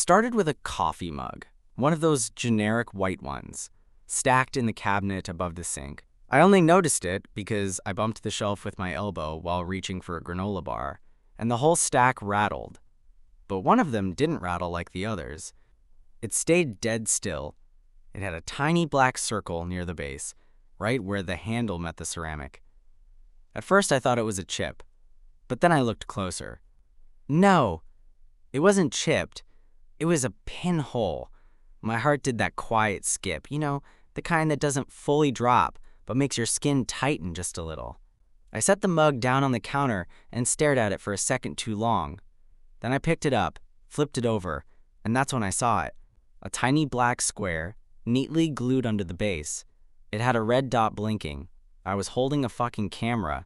started with a coffee mug, one of those generic white ones, stacked in the cabinet above the sink. I only noticed it because I bumped the shelf with my elbow while reaching for a granola bar, and the whole stack rattled. But one of them didn't rattle like the others. It stayed dead still. It had a tiny black circle near the base, right where the handle met the ceramic. At first I thought it was a chip, but then I looked closer. No, it wasn't chipped. It was a pinhole. My heart did that quiet skip, the kind that doesn't fully drop, but makes your skin tighten just a little. I set the mug down on the counter and stared at it for a second too long. Then I picked it up, flipped it over, and that's when I saw it. A tiny black square, neatly glued under the base. It had a red dot blinking. I was holding a fucking camera.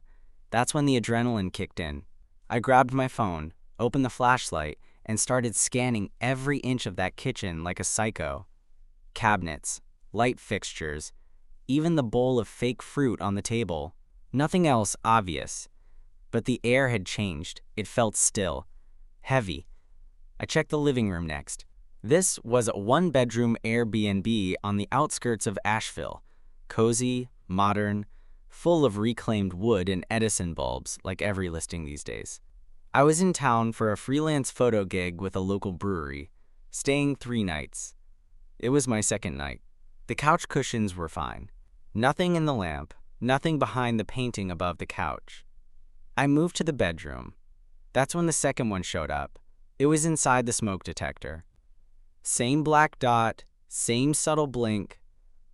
That's when the adrenaline kicked in. I grabbed my phone, opened the flashlight, and started scanning every inch of that kitchen like a psycho. Cabinets, light fixtures, even the bowl of fake fruit on the table. Nothing else obvious. But the air had changed. It felt still, heavy. I checked the living room next. This was a one-bedroom Airbnb on the outskirts of Asheville. Cozy, modern, full of reclaimed wood and Edison bulbs, like every listing these days. I was in town for a freelance photo gig with a local brewery, staying 3 nights. It was my second night. The couch cushions were fine. Nothing in the lamp, nothing behind the painting above the couch. I moved to the bedroom. That's when the second one showed up. It was inside the smoke detector. Same black dot, same subtle blink.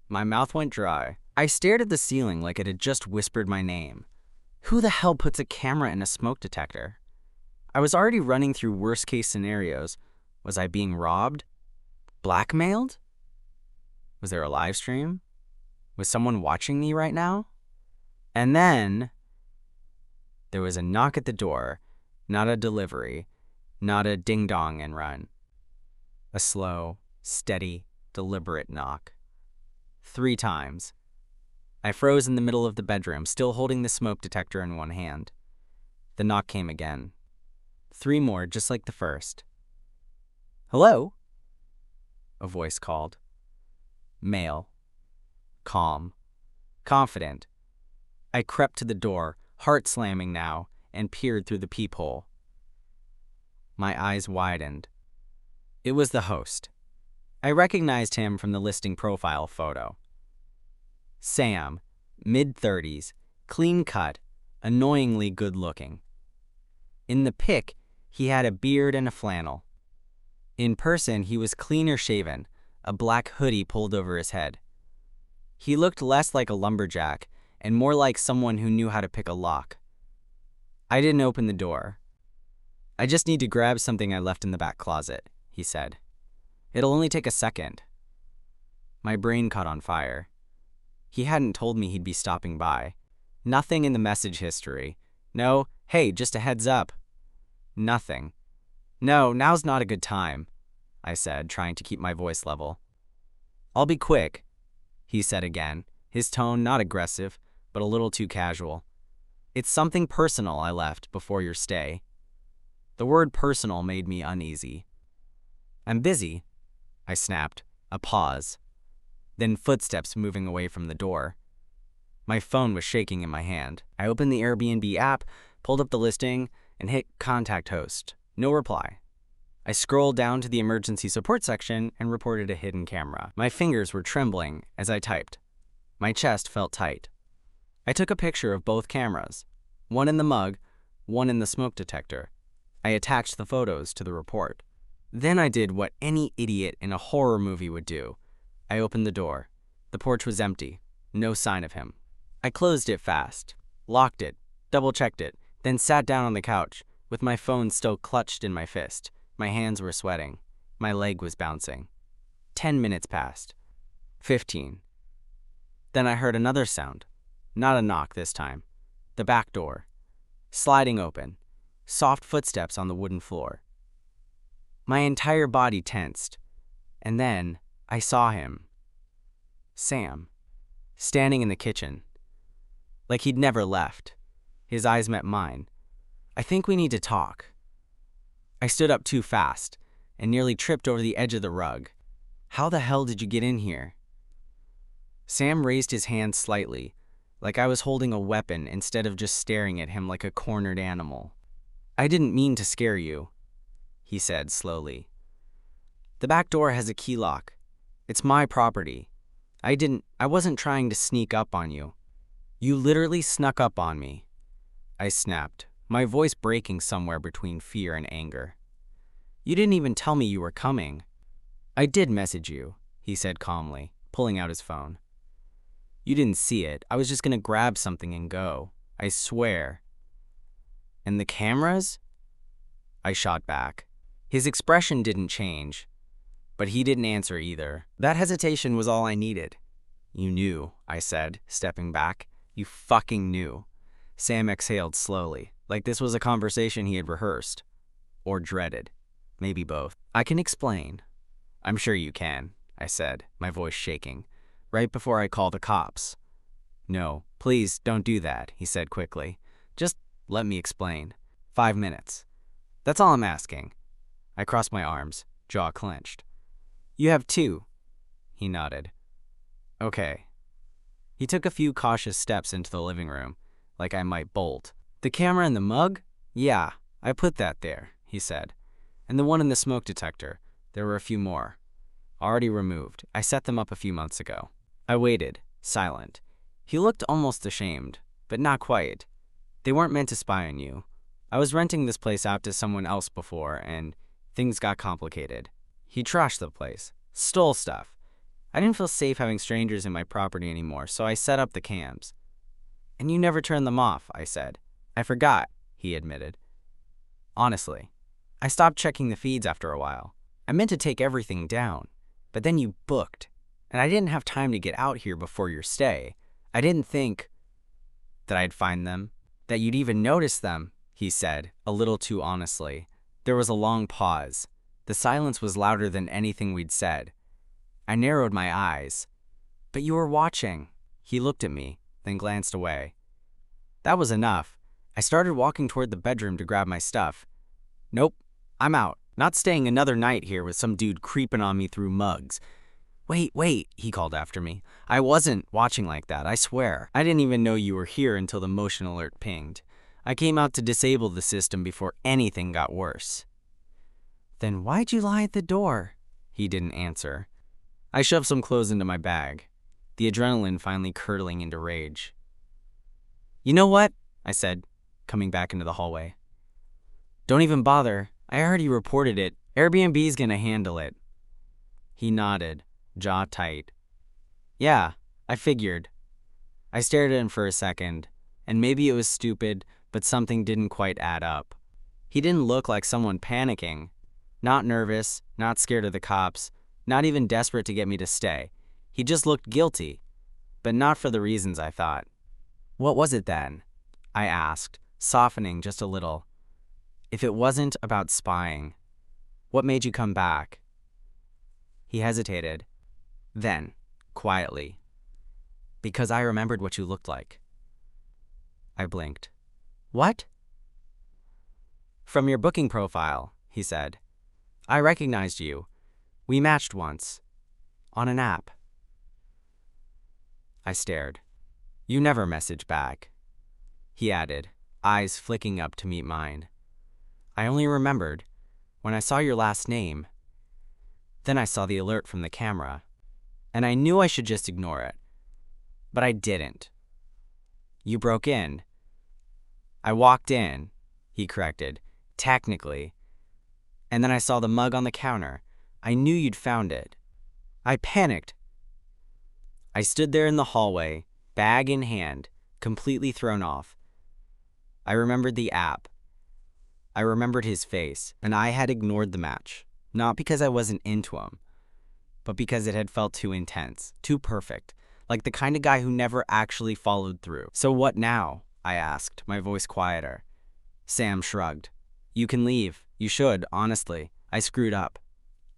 My mouth went dry. I stared at the ceiling like it had just whispered my name. Who the hell puts a camera in a smoke detector? I was already running through worst-case scenarios. Was I being robbed? Blackmailed? Was there a live stream? Was someone watching me right now? And then there was a knock at the door, not a delivery, not a ding-dong and run. A slow, steady, deliberate knock. 3 times. I froze in the middle of the bedroom, still holding the smoke detector in one hand. The knock came again. 3 more, just like the first. "Hello?" a voice called. Male. Calm. Confident. I crept to the door, heart slamming now, and peered through the peephole. My eyes widened. It was the host. I recognized him from the listing profile photo. Sam, mid-30s, clean-cut, annoyingly good-looking. In the pic, he had a beard and a flannel. In person, he was cleaner shaven, a black hoodie pulled over his head. He looked less like a lumberjack and more like someone who knew how to pick a lock. I didn't open the door. "I just need to grab something I left in the back closet," he said. "It'll only take a second." My brain caught on fire. He hadn't told me he'd be stopping by. Nothing in the message history. No, "Hey, just a heads up." Nothing. "No, now's not a good time," I said, trying to keep my voice level. "I'll be quick," he said again, his tone not aggressive, but a little too casual. "It's something personal I left before your stay." The word personal made me uneasy. "I'm busy," I snapped. A pause. Then footsteps moving away from the door. My phone was shaking in my hand. I opened the Airbnb app, pulled up the listing, and hit Contact Host. No reply. I scrolled down to the emergency support section and reported a hidden camera. My fingers were trembling as I typed. My chest felt tight. I took a picture of both cameras, one in the mug, one in the smoke detector. I attached the photos to the report. Then I did what any idiot in a horror movie would do. I opened the door. The porch was empty. No sign of him. I closed it fast, locked it, double-checked it, then sat down on the couch, with my phone still clutched in my fist. My hands were sweating. My leg was bouncing. 10 minutes passed. 15. Then I heard another sound. Not a knock this time. The back door. Sliding open. Soft footsteps on the wooden floor. My entire body tensed. And then I saw him. Sam. Standing in the kitchen. Like he'd never left. His eyes met mine. "I think we need to talk." I stood up too fast, and nearly tripped over the edge of the rug. How the hell did you get in here? Sam raised his hand slightly, like I was holding a weapon instead of just staring at him like a cornered animal. I didn't mean to scare you, he said slowly. The back door has a key lock. It's my property. I wasn't trying to sneak up on you. You literally snuck up on me, I snapped, my voice breaking somewhere between fear and anger. You didn't even tell me you were coming. I did message you, he said calmly, pulling out his phone. You didn't see it. I was just gonna grab something and go. I swear. And the cameras? I shot back. His expression didn't change, but he didn't answer either. That hesitation was all I needed. You knew, I said, stepping back. You fucking knew. Sam exhaled slowly, like this was a conversation he had rehearsed. Or dreaded. Maybe both. I can explain. I'm sure you can, I said, my voice shaking, right before I call the cops. No, please don't do that, he said quickly. Just let me explain. 5 minutes. That's all I'm asking. I crossed my arms, jaw clenched. You have 2, he nodded. Okay. He took a few cautious steps into the living room, like I might bolt. The camera and the mug? Yeah, I put that there, he said. And the one in the smoke detector. There were a few more. Already removed. I set them up a few months ago. I waited, silent. He looked almost ashamed, but not quite. They weren't meant to spy on you. I was renting this place out to someone else before, and things got complicated. He trashed the place, stole stuff. I didn't feel safe having strangers in my property anymore, so I set up the cams. And you never turned them off, I said. I forgot, he admitted. Honestly, I stopped checking the feeds after a while. I meant to take everything down, but then you booked, and I didn't have time to get out here before your stay. I didn't think that I'd find them, that you'd even notice them, he said, a little too honestly. There was a long pause. The silence was louder than anything we'd said. I narrowed my eyes. But you were watching. He looked at me, then glanced away. That was enough. I started walking toward the bedroom to grab my stuff. Nope, I'm out. Not staying another night here with some dude creeping on me through mugs. Wait, he called after me. I wasn't watching like that, I swear. I didn't even know you were here until the motion alert pinged. I came out to disable the system before anything got worse. Then why'd you lie at the door? He didn't answer. I shoved some clothes into my bag, the adrenaline finally curdling into rage. You know what? I said, coming back into the hallway. Don't even bother. I already reported it. Airbnb's gonna handle it. He nodded, jaw tight. Yeah, I figured. I stared at him for a second, and maybe it was stupid, but something didn't quite add up. He didn't look like someone panicking. Not nervous, not scared of the cops, not even desperate to get me to stay. He just looked guilty, but not for the reasons I thought. What was it then? I asked, softening just a little. If it wasn't about spying, what made you come back? He hesitated. Then, quietly, because I remembered what you looked like. I blinked. What? From your booking profile, he said. I recognized you. We matched once. On an app. I stared. You never messaged back. He added, eyes flicking up to meet mine. I only remembered when I saw your last name. Then I saw the alert from the camera, and I knew I should just ignore it. But I didn't. You broke in. I walked in, he corrected, technically. And then I saw the mug on the counter. I knew you'd found it. I panicked. I stood there in the hallway, bag in hand, completely thrown off. I remembered the app. I remembered his face, and I had ignored the match, not because I wasn't into him, but because it had felt too intense, too perfect, like the kind of guy who never actually followed through. So what now? I asked, my voice quieter. Sam shrugged. You can leave. You should, honestly. I screwed up.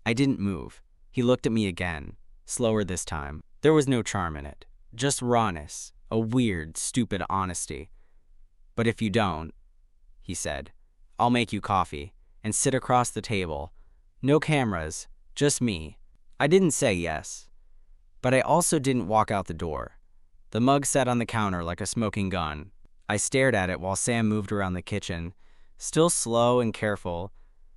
I didn't move. He looked at me again, slower this time. There was no charm in it, just rawness, a weird, stupid honesty. But if you don't, he said, I'll make you coffee and sit across the table, No cameras, just me. I didn't say yes, but I also didn't walk out the door. The mug sat on the counter like a smoking gun. I stared at it while Sam moved around the kitchen, still slow and careful,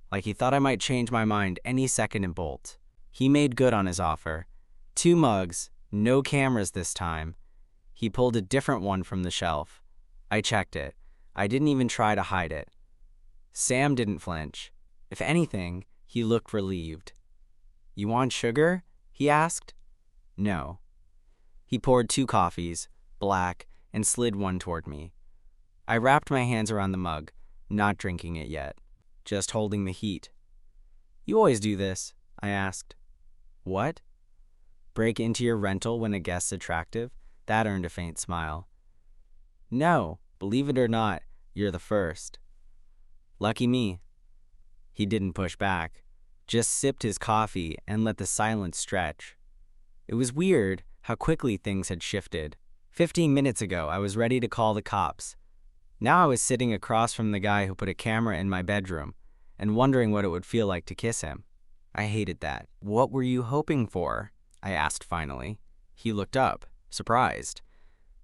like he thought I might change my mind any second and bolt. He made good on his offer. 2 mugs, no cameras this time. He pulled a different one from the shelf. I checked it. I didn't even try to hide it. Sam didn't flinch. If anything, he looked relieved. "You want sugar?" he asked. No. He poured 2 coffees, black, and slid one toward me. I wrapped my hands around the mug, not drinking it yet, just holding the heat. "You always do this?" I asked. "What?" "Break into your rental when a guest's attractive?" That earned a faint smile. "No, believe it or not, you're the first." "Lucky me." He didn't push back, just sipped his coffee and let the silence stretch. It was weird how quickly things had shifted. 15 minutes ago, I was ready to call the cops. Now I was sitting across from the guy who put a camera in my bedroom and wondering what it would feel like to kiss him. I hated that. "What were you hoping for?" I asked finally. He looked up, surprised.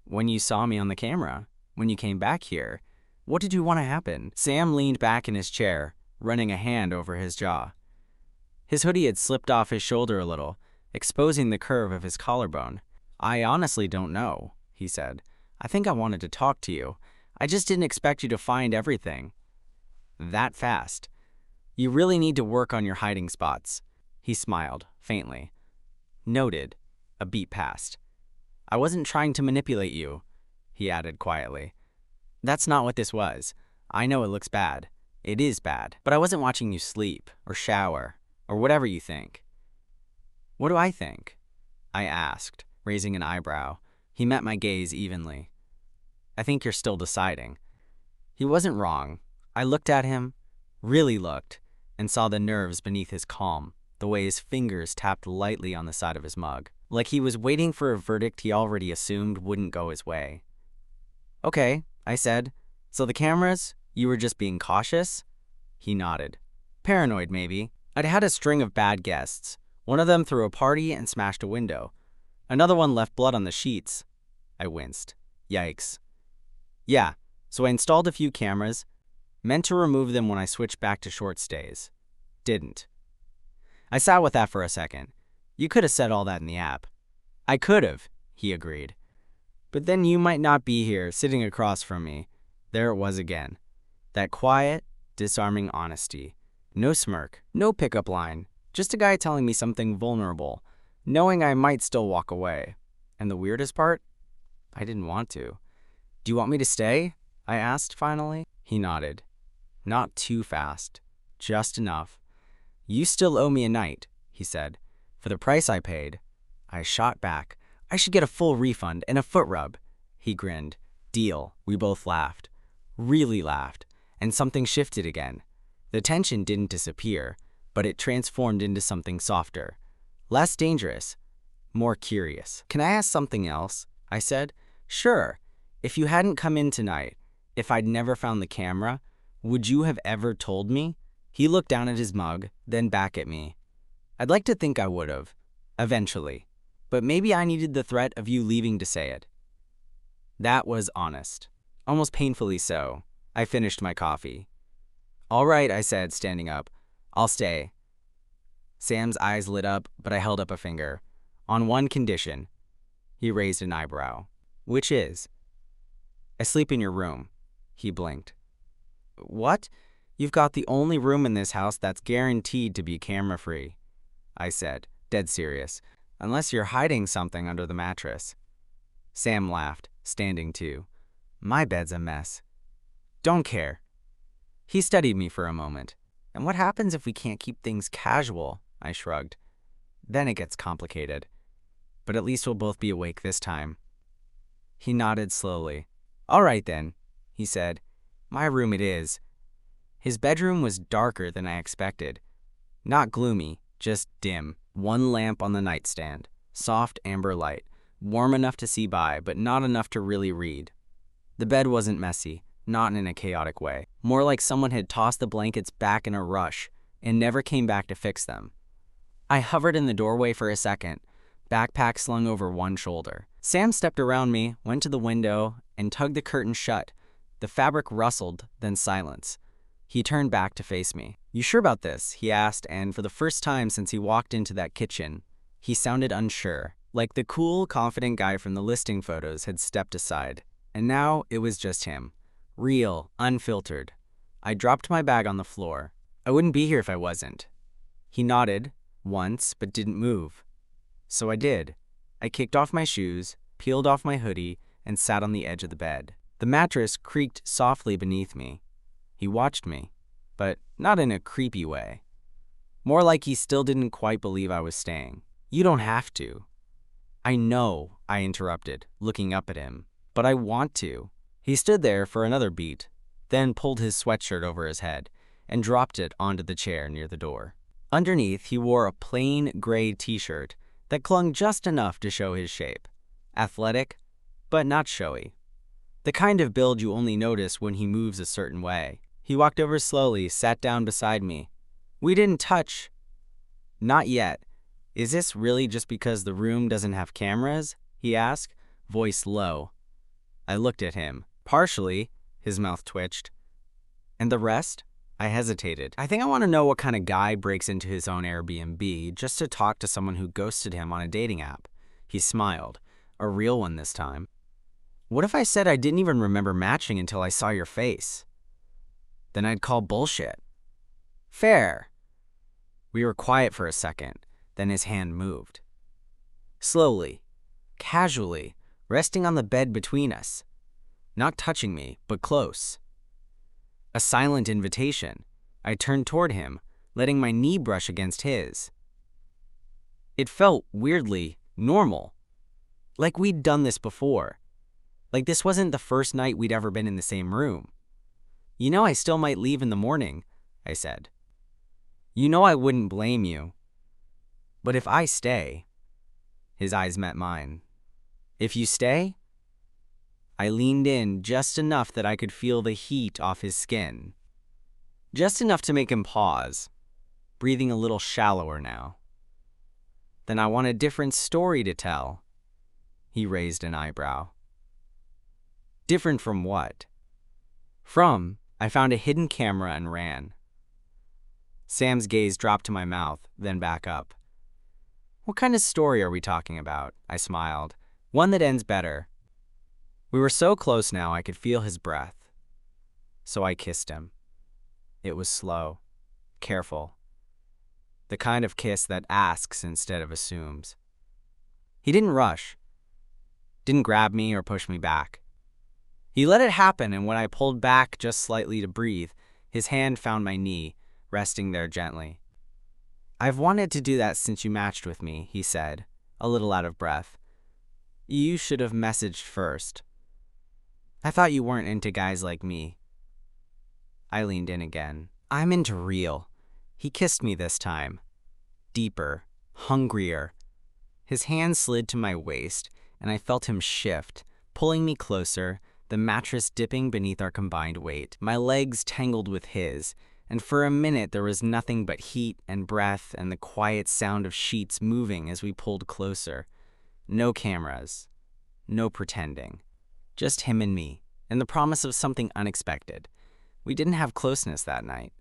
"When you saw me on the camera, when you came back here, what did you want to happen?" Sam leaned back in his chair, running a hand over his jaw. His hoodie had slipped off his shoulder a little, exposing the curve of his collarbone. "I honestly don't know," he said. "I think I wanted to talk to you. I just didn't expect you to find everything that fast. You really need to work on your hiding spots." He smiled, faintly. "Noted." A beat passed. "I wasn't trying to manipulate you," he added quietly. "That's not what this was. I know it looks bad. It is bad. But I wasn't watching you sleep, or shower, or whatever you think." "What do I think?" I asked, raising an eyebrow. He met my gaze evenly. "I think you're still deciding." He wasn't wrong. I looked at him, really looked, and saw the nerves beneath his calm, the way his fingers tapped lightly on the side of his mug, like he was waiting for a verdict he already assumed wouldn't go his way. "Okay," I said. "So the cameras? You were just being cautious?" He nodded. "Paranoid, maybe. I'd had a string of bad guests. One of them threw a party and smashed a window. Another one left blood on the sheets." I winced. Yikes. "Yeah, so I installed a few cameras, meant to remove them when I switched back to short stays. Didn't." I sat with that for a second. "You could have said all that in the app." "I could have," he agreed. "But then you might not be here, sitting across from me." There it was again. That quiet, disarming honesty. No smirk, no pickup line, just a guy telling me something vulnerable, knowing I might still walk away. And the weirdest part? I didn't want to. "Do you want me to stay?" I asked finally. He nodded. "Not too fast. Just enough." "You still owe me a night," he said. "For the price I paid." I shot back. "I should get a full refund and a foot rub." He grinned. "Deal." We both laughed. Really laughed. And something shifted again. The tension didn't disappear, but it transformed into something softer. Less dangerous. More curious. "Can I ask something else?" I said. "Sure. If you hadn't come in tonight, if I'd never found the camera, would you have ever told me?" He looked down at his mug, then back at me. "I'd like to think I would have. Eventually. But maybe I needed the threat of you leaving to say it." That was honest. Almost painfully so. I finished my coffee. "All right," I said, standing up. "I'll stay." Sam's eyes lit up, but I held up a finger. "On one condition." He raised an eyebrow. "Which is?" "I sleep in your room." He blinked. "What? You've got the only room in this house that's guaranteed to be camera-free," I said, dead serious, "unless you're hiding something under the mattress." Sam laughed, standing too. "My bed's a mess." "Don't care." He studied me for a moment. "And what happens if we can't keep things casual?" I shrugged. "Then it gets complicated. But at least we'll both be awake this time." He nodded slowly. "All right then," he said. "My room it is." His bedroom was darker than I expected. Not gloomy, just dim. One lamp on the nightstand. Soft amber light. Warm enough to see by, but not enough to really read. The bed wasn't messy, not in a chaotic way. More like someone had tossed the blankets back in a rush, and never came back to fix them. I hovered in the doorway for a second, backpack slung over one shoulder. Sam stepped around me, went to the window, and tugged the curtain shut. The fabric rustled, then silence. He turned back to face me. "You sure about this?" he asked, and for the first time since he walked into that kitchen, he sounded unsure, like the cool, confident guy from the listing photos had stepped aside. And now it was just him. Real, unfiltered. I dropped my bag on the floor. "I wouldn't be here if I wasn't." He nodded, once, but didn't move. So I did. I kicked off my shoes, peeled off my hoodie, and sat on the edge of the bed. The mattress creaked softly beneath me. He watched me, but not in a creepy way. More like he still didn't quite believe I was staying. "You don't have to." "I know," I interrupted, looking up at him, "but I want to." He stood there for another beat, then pulled his sweatshirt over his head and dropped it onto the chair near the door. Underneath, he wore a plain gray t-shirt that clung just enough to show his shape. Athletic, but not showy. The kind of build you only notice when he moves a certain way. He walked over slowly, sat down beside me. "We didn't touch." "Not yet. Is this really just because the room doesn't have cameras?" he asked, voice low. I looked at him. "Partially," his mouth twitched. "And the rest?" I hesitated. "I think I want to know what kind of guy breaks into his own Airbnb just to talk to someone who ghosted him on a dating app." He smiled, a real one this time. "What if I said I didn't even remember matching until I saw your face?" "Then I'd call bullshit." "Fair." We were quiet for a second, then his hand moved. Slowly, casually, resting on the bed between us. Not touching me, but close. A silent invitation. I turned toward him, letting my knee brush against his. It felt weirdly normal. Like we'd done this before. Like this wasn't the first night we'd ever been in the same room. "You know I still might leave in the morning," I said. "You know I wouldn't blame you. But if I stay..." His eyes met mine. "If you stay?" I leaned in just enough that I could feel the heat off his skin. Just enough to make him pause, breathing a little shallower now. "Then I want a different story to tell." He raised an eyebrow. "Different from what?" I found a hidden camera and ran. Sam's gaze dropped to my mouth, then back up. "What kind of story are we talking about?" I smiled. "One that ends better." We were so close now I could feel his breath. So I kissed him. It was slow, careful. The kind of kiss that asks instead of assumes. He didn't rush. Didn't grab me or push me back. He let it happen, and when I pulled back just slightly to breathe, his hand found my knee, resting there gently. "I've wanted to do that since you matched with me," he said, a little out of breath. "You should have messaged first. I thought you weren't into guys like me." I leaned in again. "I'm into real." He kissed me this time. Deeper, hungrier. His hand slid to my waist, and I felt him shift, pulling me closer, the mattress dipping beneath our combined weight. My legs tangled with his, and for a minute there was nothing but heat and breath and the quiet sound of sheets moving as we pulled closer. No cameras. No pretending. Just him and me, and the promise of something unexpected. We didn't have closeness that night.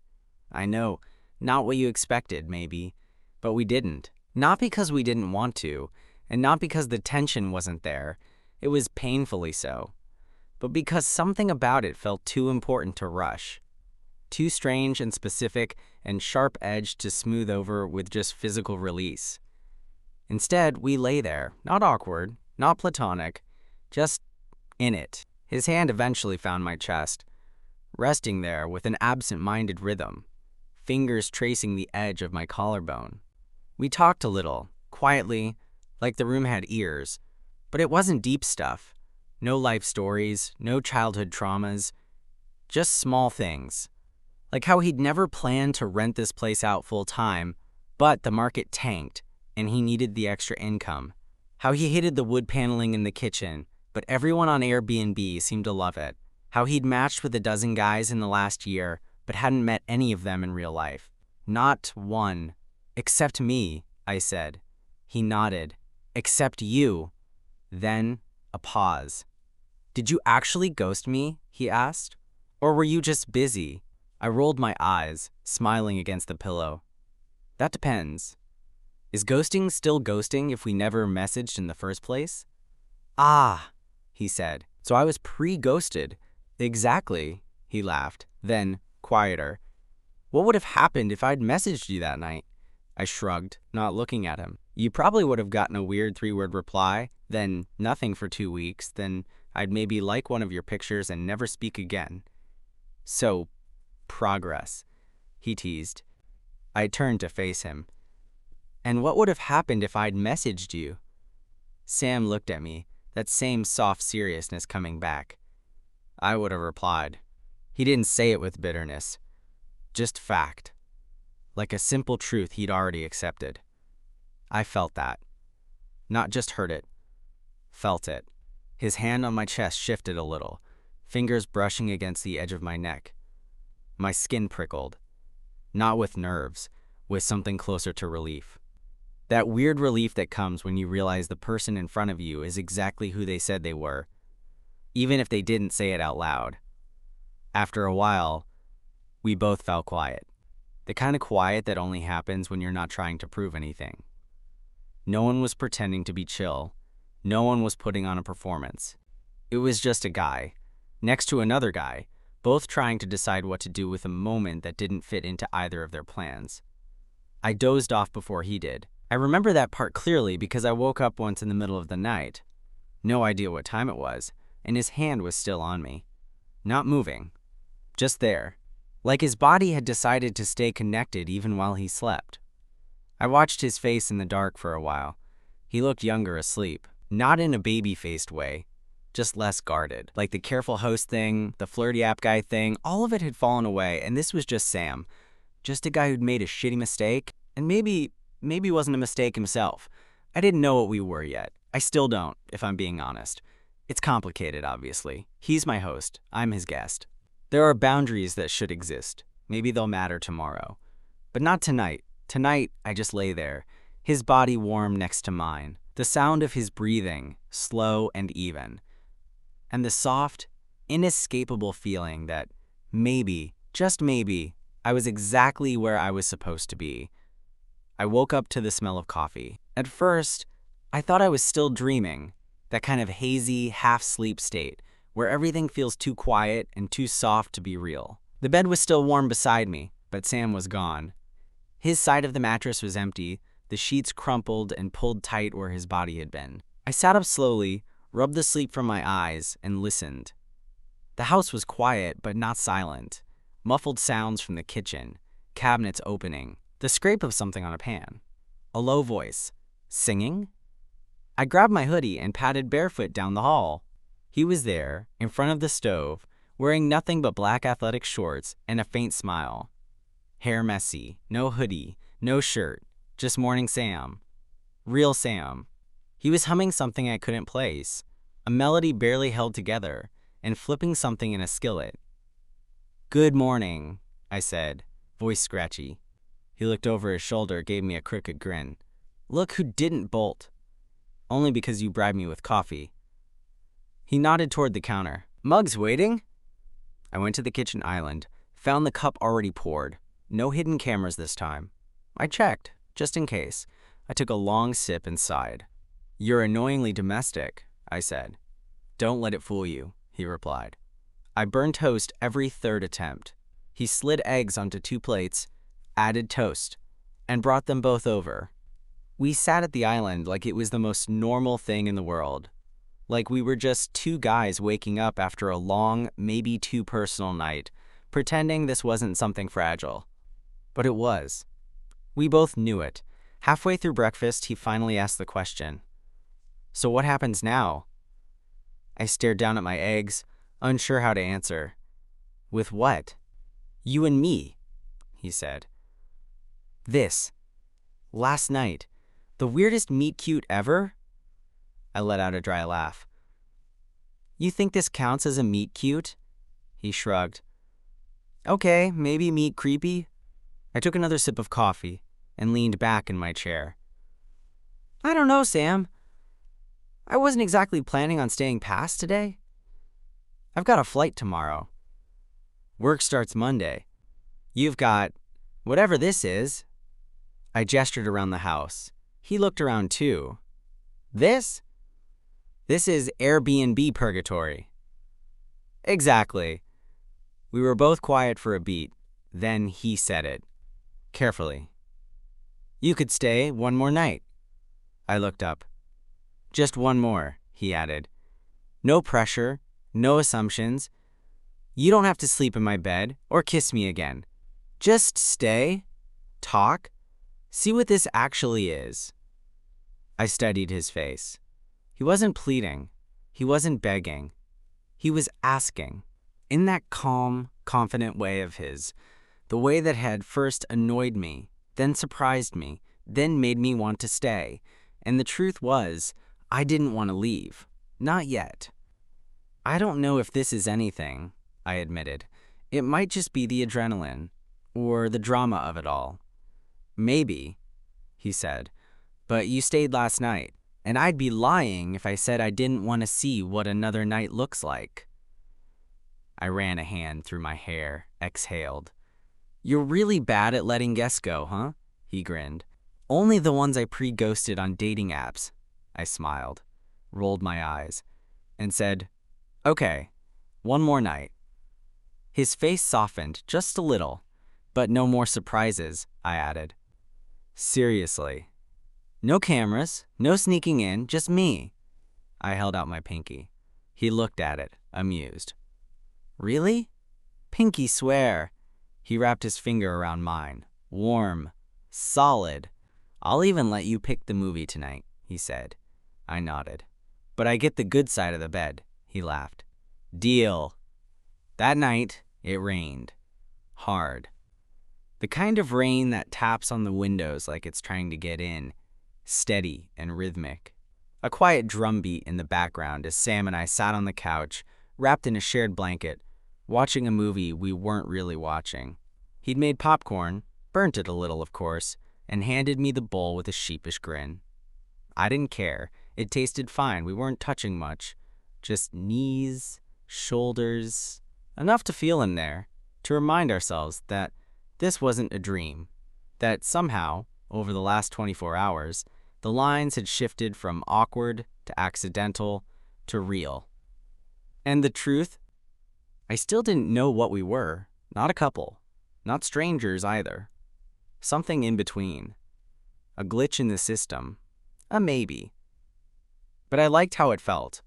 I know, not what you expected, maybe, but we didn't. Not because we didn't want to, and not because the tension wasn't there. It was painfully so. But because something about it felt too important to rush. Too strange and specific and sharp-edged to smooth over with just physical release. Instead, we lay there, not awkward, not platonic, just in it. His hand eventually found my chest, resting there with an absent-minded rhythm, fingers tracing the edge of my collarbone. We talked a little, quietly, like the room had ears, but it wasn't deep stuff. No life stories, no childhood traumas, just small things. Like how he'd never planned to rent this place out full-time, but the market tanked, and he needed the extra income. How he hated the wood paneling in the kitchen, but everyone on Airbnb seemed to love it. How he'd matched with a dozen guys in the last year, but hadn't met any of them in real life. Not one. Except me, I said. He nodded. Except you. Then, a pause. Did you actually ghost me? He asked. Or were you just busy? I rolled my eyes, smiling against the pillow. That depends. Is ghosting still ghosting if we never messaged in the first place? Ah, he said. So I was pre-ghosted. Exactly, he laughed. Then, quieter. What would have happened if I'd messaged you that night? I shrugged, not looking at him. You probably would have gotten a weird 3-word reply, then nothing for 2 weeks, then I'd maybe like one of your pictures and never speak again. So, progress, he teased. I turned to face him. And what would have happened if I'd messaged you? Sam looked at me, that same soft seriousness coming back. I would have replied. He didn't say it with bitterness. Just fact. Like a simple truth he'd already accepted. I felt that. Not just heard it. Felt it. His hand on my chest shifted a little, fingers brushing against the edge of my neck. My skin prickled. Not with nerves, with something closer to relief. That weird relief that comes when you realize the person in front of you is exactly who they said they were, even if they didn't say it out loud. After a while, we both fell quiet. The kind of quiet that only happens when you're not trying to prove anything. No one was pretending to be chill. No one was putting on a performance. It was just a guy, next to another guy, both trying to decide what to do with a moment that didn't fit into either of their plans. I dozed off before he did. I remember that part clearly because I woke up once in the middle of the night. No idea what time it was, and his hand was still on me. Not moving. Just there. Like his body had decided to stay connected even while he slept. I watched his face in the dark for a while. He looked younger asleep, not in a baby-faced way, just less guarded. Like the careful host thing, the flirty app guy thing, all of it had fallen away, and this was just Sam. Just a guy who'd made a shitty mistake, and maybe wasn't a mistake himself. I didn't know what we were yet. I still don't, if I'm being honest. It's complicated, obviously. He's my host. I'm his guest. There are boundaries that should exist. Maybe they'll matter tomorrow. But not tonight. Tonight, I just lay there, his body warm next to mine, the sound of his breathing, slow and even, and the soft, inescapable feeling that maybe, just maybe, I was exactly where I was supposed to be. I woke up to the smell of coffee. At first, I thought I was still dreaming, that kind of hazy, half-sleep state, where everything feels too quiet and too soft to be real. The bed was still warm beside me, but Sam was gone. His side of the mattress was empty, the sheets crumpled and pulled tight where his body had been. I sat up slowly, rubbed the sleep from my eyes, and listened. The house was quiet, but not silent. Muffled sounds from the kitchen, cabinets opening, the scrape of something on a pan. A low voice. Singing? I grabbed my hoodie and padded barefoot down the hall. He was there, in front of the stove, wearing nothing but black athletic shorts and a faint smile. Hair messy, no hoodie, no shirt, just morning Sam. Real Sam. He was humming something I couldn't place, a melody barely held together, and flipping something in a skillet. Good morning, I said, voice scratchy. He looked over his shoulder, gave me a crooked grin. Look who didn't bolt. Only because you bribed me with coffee. He nodded toward the counter. Mug's waiting? I went to the kitchen island, found the cup already poured. No hidden cameras this time. I checked, just in case. I took a long sip and sighed. You're annoyingly domestic, I said. Don't let it fool you, he replied. I burned toast every third attempt. He slid eggs onto 2 plates, added toast, and brought them both over. We sat at the island like it was the most normal thing in the world. Like we were just 2 guys waking up after a long, maybe too personal night, pretending this wasn't something fragile. But it was. We both knew it. Halfway through breakfast, he finally asked the question. So what happens now? I stared down at my eggs, unsure how to answer. With what? You and me, he said. This. Last night. The weirdest meet cute ever? I let out a dry laugh. You think this counts as a meet cute? He shrugged. Okay, maybe meet creepy. I took another sip of coffee and leaned back in my chair. I don't know, Sam. I wasn't exactly planning on staying past today. I've got a flight tomorrow. Work starts Monday. You've got whatever this is. I gestured around the house. He looked around too. This? This is Airbnb purgatory. Exactly. We were both quiet for a beat. Then he said it, carefully. You could stay one more night. I looked up. Just one more, he added. No pressure, no assumptions. You don't have to sleep in my bed or kiss me again. Just stay, talk, see what this actually is. I studied his face. He wasn't pleading. He wasn't begging. He was asking, in that calm, confident way of his, the way that had first annoyed me, then surprised me, then made me want to stay. And the truth was, I didn't want to leave. Not yet. I don't know if this is anything, I admitted. It might just be the adrenaline, or the drama of it all. Maybe, he said, but you stayed last night, and I'd be lying if I said I didn't want to see what another night looks like. I ran a hand through my hair, exhaled. You're really bad at letting guests go, huh? He grinned. Only the ones I pre-ghosted on dating apps. I smiled, rolled my eyes, and said, okay, one more night. His face softened just a little, but no more surprises, I added. Seriously. No cameras, no sneaking in, just me. I held out my pinky. He looked at it, amused. Really? Pinky swear. He wrapped his finger around mine. Warm. Solid. I'll even let you pick the movie tonight, he said. I nodded. But I get the good side of the bed, he laughed. Deal. That night, it rained. Hard. The kind of rain that taps on the windows like it's trying to get in. Steady and rhythmic. A quiet drumbeat in the background as Sam and I sat on the couch, wrapped in a shared blanket, watching a movie we weren't really watching. He'd made popcorn, burnt it a little of course, and handed me the bowl with a sheepish grin. I didn't care. It tasted fine. We weren't touching much. Just knees, shoulders, enough to feel in there, to remind ourselves that this wasn't a dream, that somehow, over the last 24 hours, the lines had shifted from awkward to accidental to real. And the truth? I still didn't know what we were. Not a couple. Not strangers either. Something in between. A glitch in the system. A maybe. But I liked how it felt.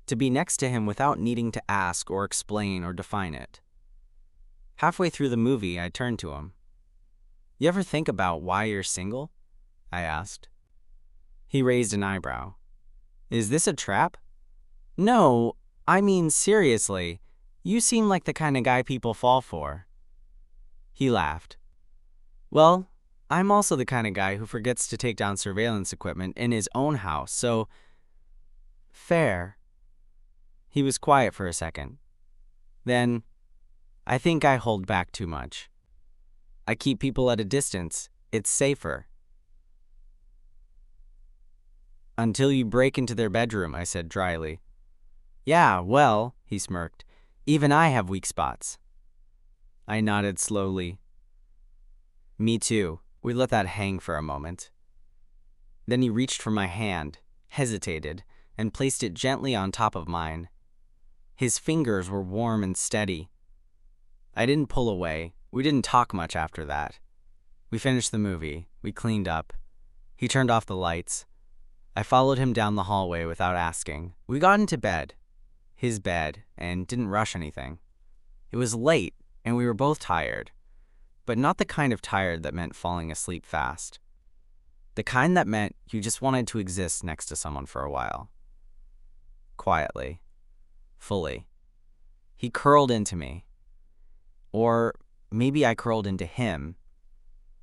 To be next to him without needing to ask or explain or define it. Halfway through the movie, I turned to him. You ever think about why you're single? I asked. He raised an eyebrow. Is this a trap? No, I mean seriously. You seem like the kind of guy people fall for. He laughed. Well, I'm also the kind of guy who forgets to take down surveillance equipment in his own house, so... Fair. He was quiet for a second. Then, I think I hold back too much. I keep people at a distance. It's safer. Until you break into their bedroom, I said dryly. Yeah, well, he smirked. Even I have weak spots. I nodded slowly. Me too. We let that hang for a moment. Then he reached for my hand, hesitated, and placed it gently on top of mine. His fingers were warm and steady. I didn't pull away. We didn't talk much after that. We finished the movie. We cleaned up. He turned off the lights. I followed him down the hallway without asking. We got into bed, his bed, and didn't rush anything. It was late, and we were both tired, but not the kind of tired that meant falling asleep fast. The kind that meant you just wanted to exist next to someone for a while. Quietly. Fully. He curled into me. Or maybe I curled into him.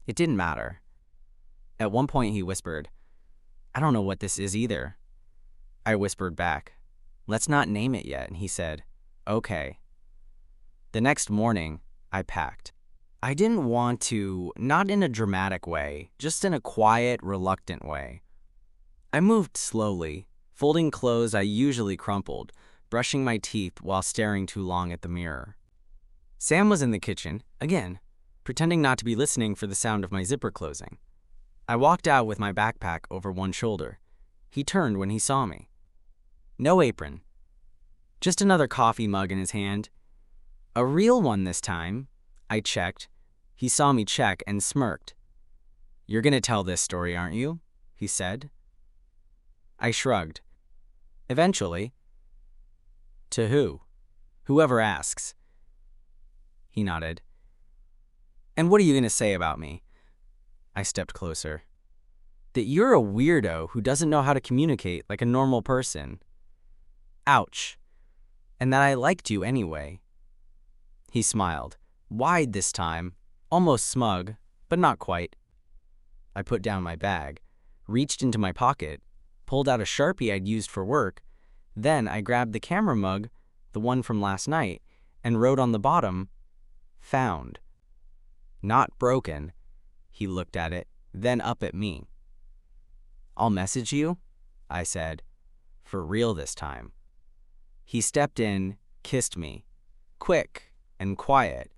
It didn't matter. At one point he whispered, I don't know what this is either. I whispered back, let's not name it yet, and he said, okay. The next morning, I packed. I didn't want to, not in a dramatic way, just in a quiet, reluctant way. I moved slowly, folding clothes I usually crumpled, brushing my teeth while staring too long at the mirror. Sam was in the kitchen, again, pretending not to be listening for the sound of my zipper closing. I walked out with my backpack over one shoulder. He turned when he saw me. No apron. Just another coffee mug in his hand. A real one this time. I checked. He saw me check and smirked. "You're gonna tell this story, aren't you?" he said. I shrugged. "Eventually." "To who?" "Whoever asks." He nodded. "And what are you gonna say about me?" I stepped closer. "That you're a weirdo who doesn't know how to communicate like a normal person." "Ouch. And that I liked you anyway." He smiled, wide this time, almost smug, but not quite. I put down my bag, reached into my pocket, pulled out a Sharpie I'd used for work. Then I grabbed the camera mug, the one from last night, and wrote on the bottom, "Found." "Not broken." He looked at it, then up at me. "I'll message you," I said, for real this time. He stepped in, kissed me, quick and quiet,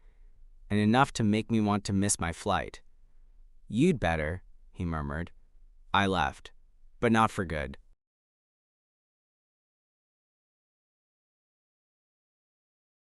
and enough to make me want to miss my flight. "You'd better," he murmured. I left, but not for good.